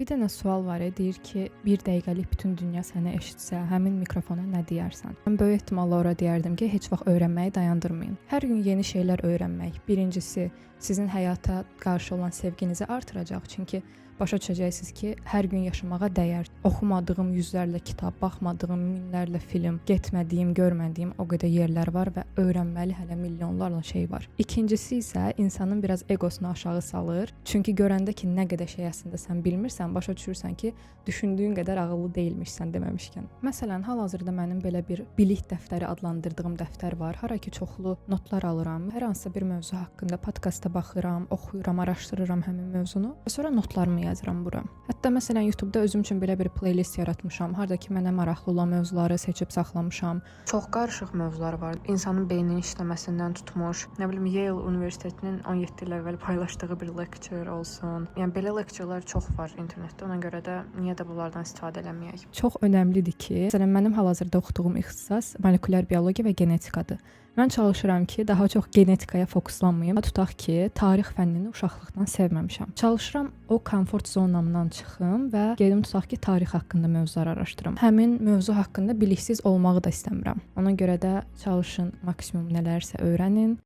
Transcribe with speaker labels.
Speaker 1: Bir dənə sual var, deyir ki, bir dəqiqəlik bütün dünya səni eşitsə, həmin mikrofona nə deyərsən? Mən böyük ehtimalla ora deyərdim ki, heç vaxt öyrənməyi dayandırmayın. Hər gün yeni şeylər öyrənmək, birincisi, sizin həyata qarşı olan sevginizi artıracaq. Çünki başa düşəcəksiniz ki, hər gün yaşamağa dəyər. Oxumadığım yüzlərlə kitab, baxmadığım minlərlə film, getmədiyim, görmədiyim o qədər yerlər var və öyrənməli hələ milyonlarla şey var. İkincisi isə insanın biraz egosunu aşağı salır. Çünki görəndə ki, nə qədər şey əslində sən bilmirsən, başa düşürsən ki, düşündüyün qədər ağıllı deyilmişsən deməmişkən. Məsələn, hal-hazırda mənim belə bir bilik dəftəri adlandırdığım dəftər var. Hara ki, çoxlu notlar alıram. Hər hansısa bir mövzu haqqında podkasta baxıram, oxuyuram, araşdırıram həmin mövzunu və sonra notlarımı yazıram bura. Hətta məsələn YouTube-da özüm üçün belə bir playlist yaratmışam. Harda ki, mənə maraqlı olan mövzuları seçib saxlamışam. Çox qarışıq mövzular var. İnsanın beyninin işləməsindən tutmuş, nə bilim Yale Universitetinin 17 il əvvəl paylaşdığı bir lecture olsun. Yəni belə lecturelar çox var internetdə. Ona görə də niyə də bunlardan istifadə eləməyək? Çox önəmlidir ki, məsələn mənim hal-hazırda oxuduğum ixtisas molekulyar biologiya və genetikadır. Mən çalışıram ki, daha çox genetikaya fokuslanmayım. Tutaq ki, tarix fənnini uşaqlıqdan sevməmişəm. Çalışıram o komfort zonamdan çıxım və gedim tutaq ki, tarix haqqında mövzular araşdırım. Həmin mövzu haqqında biliksiz olmağı da istəmirəm. Ona görə də çalışın maksimum nələrsə öyrənin.